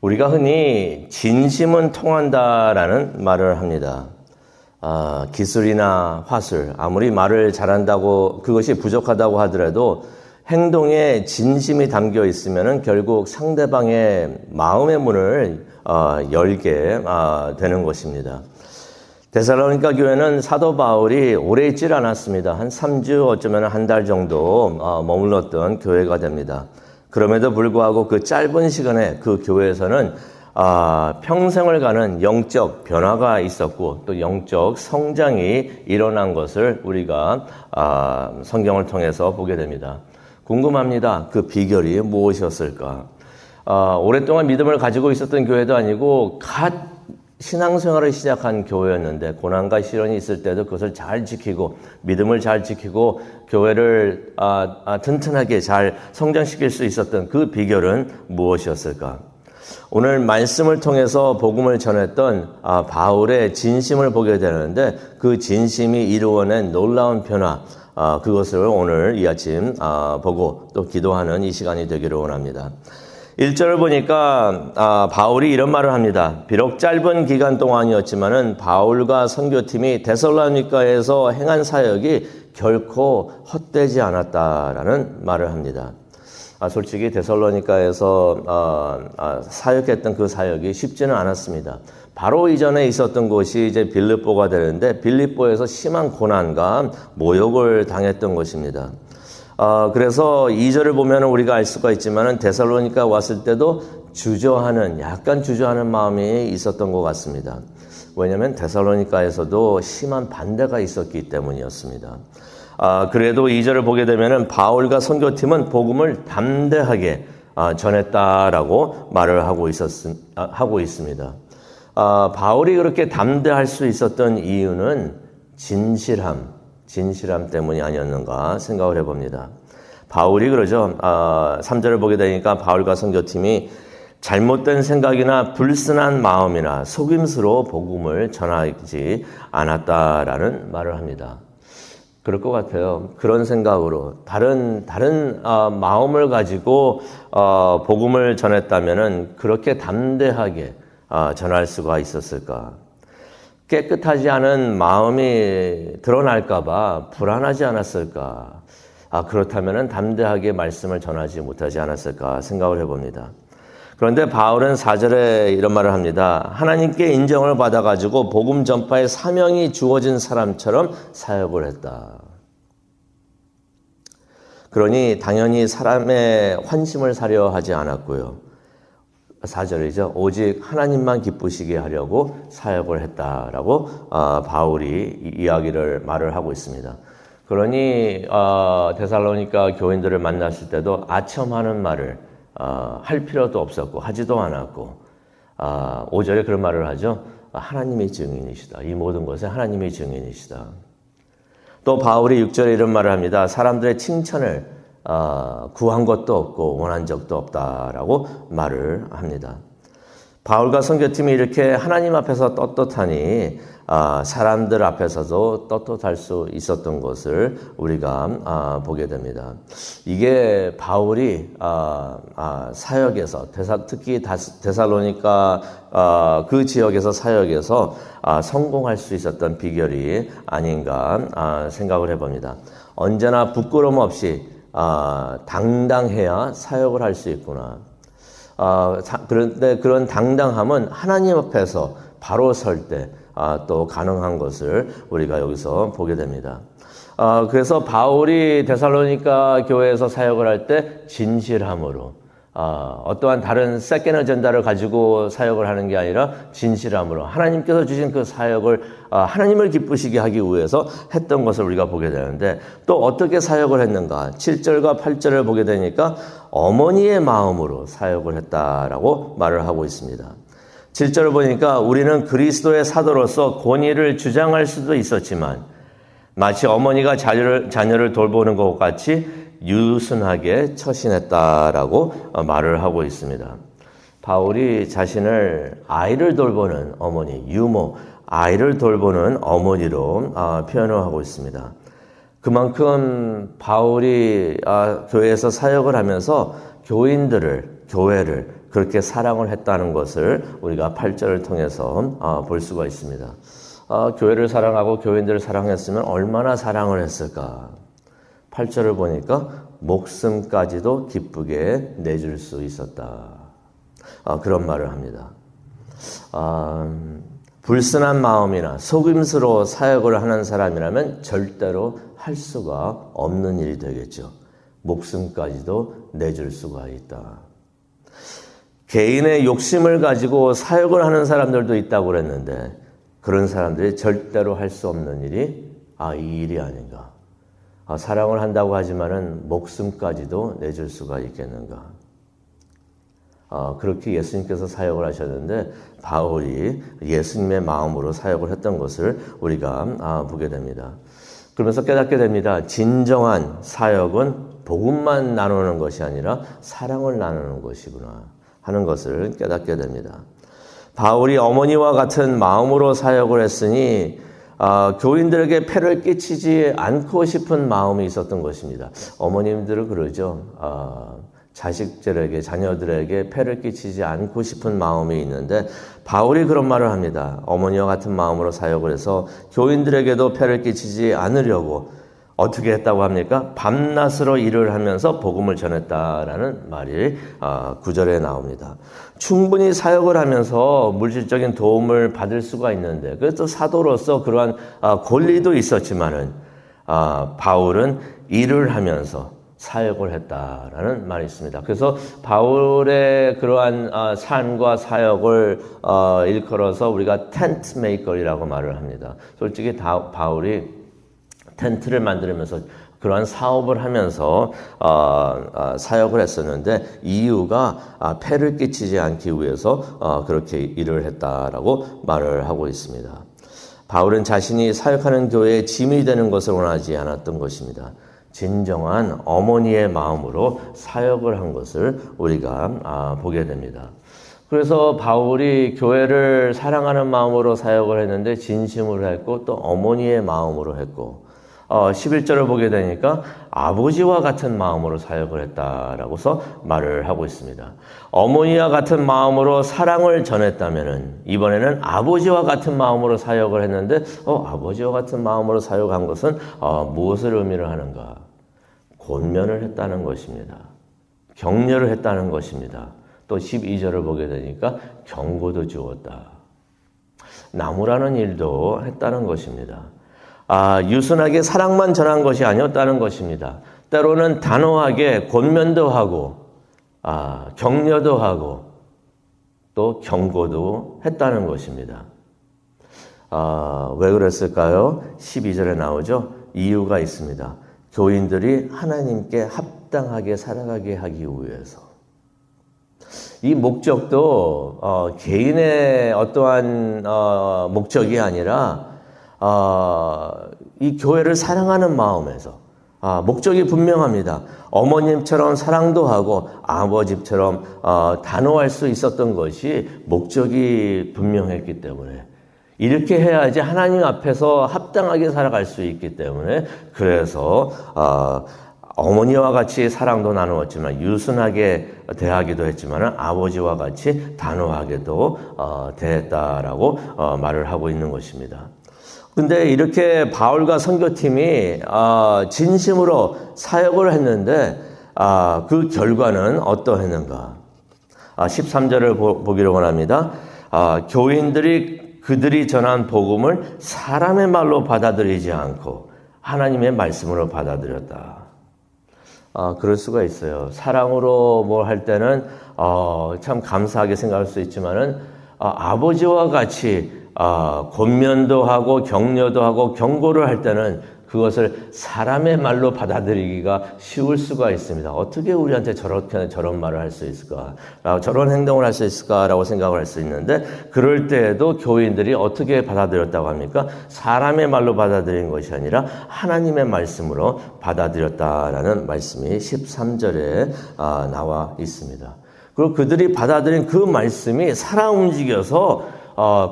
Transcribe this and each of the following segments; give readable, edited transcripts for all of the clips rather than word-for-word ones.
우리가 흔히 진심은 통한다라는 말을 합니다. 기술이나 화술, 아무리 말을 잘한다고 그것이 부족하다고 하더라도 행동에 진심이 담겨 있으면 결국 상대방의 마음의 문을 열게 되는 것입니다. 데살로니가 교회는 사도 바울이 오래 있질 않았습니다. 한 3주 어쩌면 한 달 정도 머물렀던 교회가 됩니다. 그럼에도 불구하고 그 짧은 시간에 그 교회에서는 평생을 가는 영적 변화가 있었고 또 영적 성장이 일어난 것을 우리가 성경을 통해서 보게 됩니다. 궁금합니다. 그 비결이 무엇이었을까? 오랫동안 믿음을 가지고 있었던 교회도 아니고 갓 신앙생활을 시작한 교회였는데 고난과 시련이 있을 때도 그것을 잘 지키고 믿음을 잘 지키고 교회를 튼튼하게 잘 성장시킬 수 있었던 그 비결은 무엇이었을까? 오늘 말씀을 통해서 복음을 전했던 바울의 진심을 보게 되는데 그 진심이 이루어낸 놀라운 변화, 그것을 오늘 이 아침 보고 또 기도하는 이 시간이 되기를 원합니다. 1절을 보니까 바울이 이런 말을 합니다. 비록 짧은 기간 동안이었지만은 바울과 선교팀이 데살로니가에서 행한 사역이 결코 헛되지 않았다라는 말을 합니다. 솔직히 데살로니가에서 사역했던 그 사역이 쉽지는 않았습니다. 바로 이전에 있었던 곳이 이제 빌립보가 되는데 빌립보에서 심한 고난과 모욕을 당했던 것입니다. 그래서 2절을 보면 우리가 알 수가 있지만은 데살로니가 왔을 때도 약간 주저하는 마음이 있었던 것 같습니다. 왜냐하면 데살로니가에서도 심한 반대가 있었기 때문이었습니다. 그래도 2절을 보게 되면은 바울과 선교팀은 복음을 담대하게 전했다라고 말을 하고 있습니다. 바울이 그렇게 담대할 수 있었던 이유는 진실함 때문이 아니었는가 생각을 해봅니다. 바울이 그러죠. 3절을 보게 되니까 바울과 선교팀이 잘못된 생각이나 불순한 마음이나 속임수로 복음을 전하지 않았다라는 말을 합니다. 그럴 것 같아요. 그런 생각으로 다른 마음을 가지고 복음을 전했다면은 그렇게 담대하게 전할 수가 있었을까? 깨끗하지 않은 마음이 드러날까봐 불안하지 않았을까? 그렇다면 담대하게 말씀을 전하지 못하지 않았을까 생각을 해봅니다. 그런데 바울은 4절에 이런 말을 합니다. 하나님께 인정을 받아가지고 복음 전파의 사명이 주어진 사람처럼 사역을 했다. 그러니 당연히 사람의 환심을 사려 하지 않았고요. 4절이죠. 오직 하나님만 기쁘시게 하려고 사역을 했다라고 바울이 이야기를 말을 하고 있습니다. 그러니 데살로니가 교인들을 만났을 때도 아첨하는 말을 할 필요도 없었고 하지도 않았고 5절에 그런 말을 하죠. 하나님이 증인이시다. 이 모든 것에 하나님이 증인이시다. 또 바울이 6절에 이런 말을 합니다. 사람들의 칭찬을 구한 것도 없고 원한 적도 없다라고 말을 합니다. 바울과 선교팀이 이렇게 하나님 앞에서 떳떳하니 사람들 앞에서도 떳떳할 수 있었던 것을 우리가 보게 됩니다. 이게 바울이 사역에서 특히 데살로니가 그 지역에서 사역에서 성공할 수 있었던 비결이 아닌가 생각을 해봅니다. 언제나 부끄러움 없이 당당해야 사역을 할 수 있구나. 그런데 그런 당당함은 하나님 앞에서 바로 설 때 또 가능한 것을 우리가 여기서 보게 됩니다. 그래서 바울이 데살로니가 교회에서 사역을 할 때 진실함으로 어떠한 다른 세컨 어젠다를 가지고 사역을 하는 게 아니라 진실함으로 하나님께서 주신 그 사역을 하나님을 기쁘시게 하기 위해서 했던 것을 우리가 보게 되는데 또 어떻게 사역을 했는가 7절과 8절을 보게 되니까 어머니의 마음으로 사역을 했다라고 말을 하고 있습니다. 7절을 보니까 우리는 그리스도의 사도로서 권위를 주장할 수도 있었지만 마치 어머니가 자녀를 돌보는 것 같이 유순하게 처신했다라고 말을 하고 있습니다. 바울이 자신을 아이를 돌보는 어머니, 유모, 아이를 돌보는 어머니로 표현을 하고 있습니다. 그만큼 바울이 교회에서 사역을 하면서 교회를 그렇게 사랑을 했다는 것을 우리가 8절을 통해서 볼 수가 있습니다. 교회를 사랑하고 교인들을 사랑했으면 얼마나 사랑을 했을까. 8절을 보니까 목숨까지도 기쁘게 내줄 수 있었다. 그런 말을 합니다. 불순한 마음이나 속임수로 사역을 하는 사람이라면 절대로 할 수가 없는 일이 되겠죠. 목숨까지도 내줄 수가 있다. 개인의 욕심을 가지고 사역을 하는 사람들도 있다고 그랬는데 그런 사람들이 절대로 할 수 없는 일이 이 일이 아닌가. 사랑을 한다고 하지만은 목숨까지도 내줄 수가 있겠는가. 그렇게 예수님께서 사역을 하셨는데 바울이 예수님의 마음으로 사역을 했던 것을 우리가 보게 됩니다. 그러면서 깨닫게 됩니다. 진정한 사역은 복음만 나누는 것이 아니라 사랑을 나누는 것이구나 하는 것을 깨닫게 됩니다. 바울이 어머니와 같은 마음으로 사역을 했으니 교인들에게 폐를 끼치지 않고 싶은 마음이 있었던 것입니다. 어머님들은 그러죠. 자식들에게, 자녀들에게 폐를 끼치지 않고 싶은 마음이 있는데 바울이 그런 말을 합니다. 어머니와 같은 마음으로 사역을 해서 교인들에게도 폐를 끼치지 않으려고 어떻게 했다고 합니까? 밤낮으로 일을 하면서 복음을 전했다라는 말이 9절에 나옵니다. 충분히 사역을 하면서 물질적인 도움을 받을 수가 있는데 그래서 사도로서 그러한 권리도 있었지만은 바울은 일을 하면서 사역을 했다라는 말이 있습니다. 그래서 바울의 그러한 삶과 사역을 일컬어서 우리가 텐트 메이커이라고 말을 합니다. 솔직히 바울이 텐트를 만들면서 그러한 사업을 하면서 사역을 했었는데 이유가 폐를 끼치지 않기 위해서 그렇게 일을 했다라고 말을 하고 있습니다. 바울은 자신이 사역하는 교회에 짐이 되는 것을 원하지 않았던 것입니다. 진정한 어머니의 마음으로 사역을 한 것을 우리가 보게 됩니다. 그래서 바울이 교회를 사랑하는 마음으로 사역을 했는데 진심으로 했고 또 어머니의 마음으로 했고 11절을 보게 되니까 아버지와 같은 마음으로 사역을 했다라고서 말을 하고 있습니다. 어머니와 같은 마음으로 사랑을 전했다면은 이번에는 아버지와 같은 마음으로 사역을 했는데 아버지와 같은 마음으로 사역한 것은 무엇을 의미를 하는가? 권면을 했다는 것입니다. 격려를 했다는 것입니다. 또 12절을 보게 되니까 경고도 주었다. 나무라는 일도 했다는 것입니다. 유순하게 사랑만 전한 것이 아니었다는 것입니다. 때로는 단호하게 권면도 하고 격려도 하고 또 경고도 했다는 것입니다. 왜 그랬을까요? 12절에 나오죠. 이유가 있습니다. 교인들이 하나님께 합당하게 살아가게 하기 위해서. 이 목적도 개인의 어떠한 목적이 아니라 이 교회를 사랑하는 마음에서 목적이 분명합니다. 어머님처럼 사랑도 하고 아버지처럼 단호할 수 있었던 것이 목적이 분명했기 때문에 이렇게 해야지 하나님 앞에서 합당하게 살아갈 수 있기 때문에 그래서 어머니와 같이 사랑도 나누었지만 유순하게 대하기도 했지만 아버지와 같이 단호하게도 대했다라고 말을 하고 있는 것입니다. 근데 이렇게 바울과 선교팀이 진심으로 사역을 했는데 그 결과는 어떠했는가? 13절을 보기를 원합니다. 교인들이 그들이 전한 복음을 사람의 말로 받아들이지 않고 하나님의 말씀으로 받아들였다. 그럴 수가 있어요. 사랑으로 뭘 할 때는 참 감사하게 생각할 수 있지만은 아버지와 같이 권면도 하고 격려도 하고 경고를 할 때는 그것을 사람의 말로 받아들이기가 쉬울 수가 있습니다. 어떻게 우리한테 저런 말을 할 수 있을까? 저런 행동을 할 수 있을까라고 생각을 할 수 있는데 그럴 때에도 교인들이 어떻게 받아들였다고 합니까? 사람의 말로 받아들인 것이 아니라 하나님의 말씀으로 받아들였다라는 말씀이 13절에 나와 있습니다. 그리고 그들이 받아들인 그 말씀이 살아 움직여서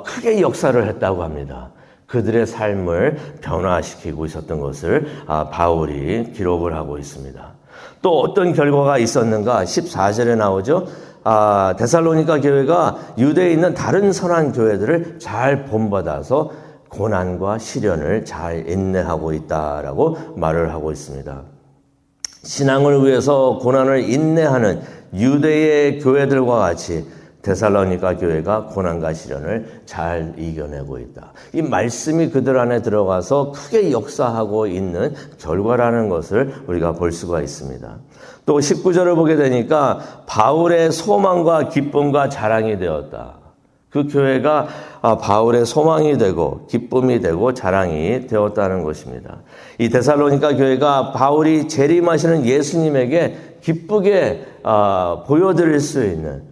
크게 역사를 했다고 합니다. 그들의 삶을 변화시키고 있었던 것을 바울이 기록을 하고 있습니다. 또 어떤 결과가 있었는가? 14절에 나오죠. 데살로니가 교회가 유대에 있는 다른 선한 교회들을 잘 본받아서 고난과 시련을 잘 인내하고 있다라고 말을 하고 있습니다. 신앙을 위해서 고난을 인내하는 유대의 교회들과 같이 데살로니가 교회가 고난과 시련을 잘 이겨내고 있다. 이 말씀이 그들 안에 들어가서 크게 역사하고 있는 결과라는 것을 우리가 볼 수가 있습니다. 또 19절을 보게 되니까 바울의 소망과 기쁨과 자랑이 되었다. 그 교회가 바울의 소망이 되고 기쁨이 되고 자랑이 되었다는 것입니다. 이 데살로니가 교회가 바울이 재림하시는 예수님에게 기쁘게 보여드릴 수 있는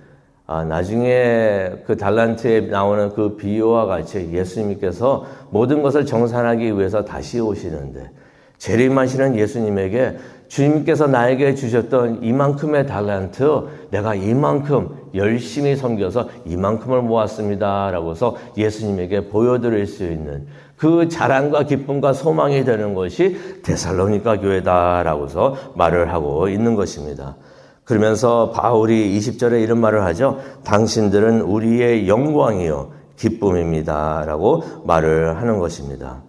나중에 그 달란트에 나오는 그 비유와 같이 예수님께서 모든 것을 정산하기 위해서 다시 오시는데 재림하시는 예수님에게 주님께서 나에게 주셨던 이만큼의 달란트 내가 이만큼 열심히 섬겨서 이만큼을 모았습니다 라고서 예수님에게 보여드릴 수 있는 그 자랑과 기쁨과 소망이 되는 것이 데살로니가 교회다라고서 말을 하고 있는 것입니다. 그러면서 바울이 20절에 이런 말을 하죠. 당신들은 우리의 영광이요 기쁨입니다 라고 말을 하는 것입니다.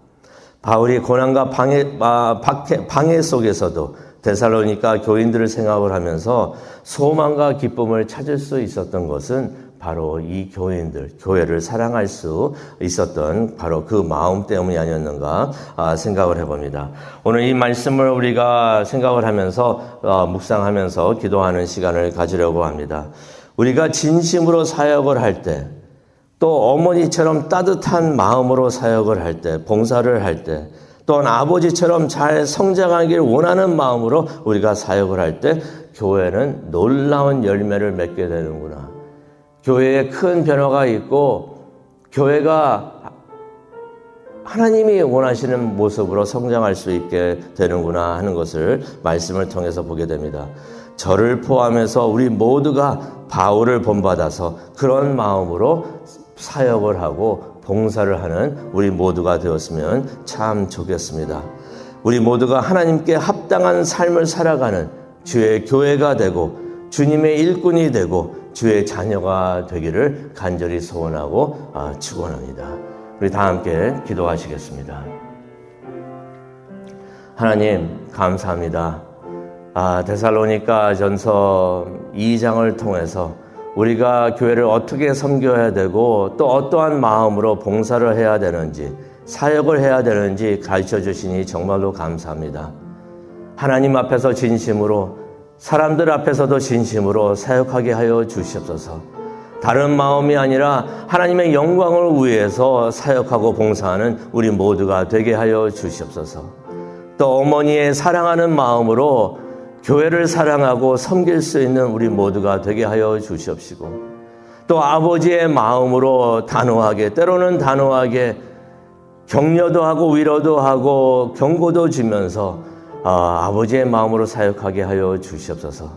바울이 고난과 방해 속에서도 데살로니가 교인들을 생각을 하면서 소망과 기쁨을 찾을 수 있었던 것은 바로 이 교인들, 교회를 사랑할 수 있었던 바로 그 마음 때문이 아니었는가 생각을 해봅니다. 오늘 이 말씀을 우리가 생각을 하면서 묵상하면서 기도하는 시간을 가지려고 합니다. 우리가 진심으로 사역을 할 때, 또 어머니처럼 따뜻한 마음으로 사역을 할 때, 봉사를 할 때, 또한 아버지처럼 잘 성장하길 원하는 마음으로 우리가 사역을 할 때 교회는 놀라운 열매를 맺게 되는구나. 교회에 큰 변화가 있고 교회가 하나님이 원하시는 모습으로 성장할 수 있게 되는구나 하는 것을 말씀을 통해서 보게 됩니다. 저를 포함해서 우리 모두가 바울을 본받아서 그런 마음으로 사역을 하고 봉사를 하는 우리 모두가 되었으면 참 좋겠습니다. 우리 모두가 하나님께 합당한 삶을 살아가는 주의 교회가 되고 주님의 일꾼이 되고 주의 자녀가 되기를 간절히 소원하고 축원합니다. 우리 다 함께 기도하시겠습니다. 하나님 감사합니다. 데살로니가 전서 2장을 통해서 우리가 교회를 어떻게 섬겨야 되고 또 어떠한 마음으로 봉사를 해야 되는지 사역을 해야 되는지 가르쳐 주시니 정말로 감사합니다. 하나님 앞에서 진심으로 사람들 앞에서도 진심으로 사역하게 하여 주시옵소서. 다른 마음이 아니라 하나님의 영광을 위해서 사역하고 봉사하는 우리 모두가 되게 하여 주시옵소서. 또 어머니의 사랑하는 마음으로 교회를 사랑하고 섬길 수 있는 우리 모두가 되게 하여 주시옵시고 또 아버지의 마음으로 단호하게 때로는 단호하게 격려도 하고 위로도 하고 경고도 주면서 아버지의 마음으로 사역하게 하여 주시옵소서.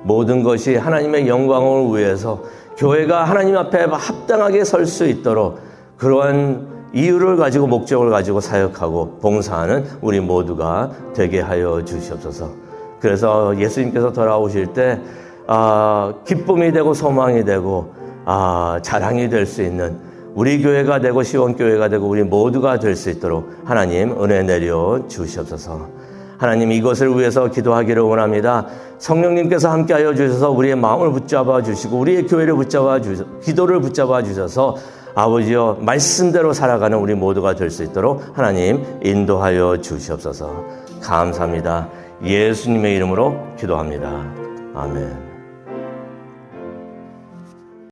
모든 것이 하나님의 영광을 위해서 교회가 하나님 앞에 합당하게 설 수 있도록 그러한 이유를 가지고 목적을 가지고 사역하고 봉사하는 우리 모두가 되게 하여 주시옵소서. 그래서 예수님께서 돌아오실 때 기쁨이 되고 소망이 되고 자랑이 될 수 있는 우리 교회가 되고 시원교회가 되고 우리 모두가 될 수 있도록 하나님 은혜 내려 주시옵소서. 하나님 이것을 위해서 기도하기를 원합니다. 성령님께서 함께하여 주셔서 우리의 마음을 붙잡아 주시고 우리의 교회를 붙잡아 주셔서 기도를 붙잡아 주셔서 아버지여 말씀대로 살아가는 우리 모두가 될 수 있도록 하나님 인도하여 주시옵소서. 감사합니다. 예수님의 이름으로 기도합니다. 아멘.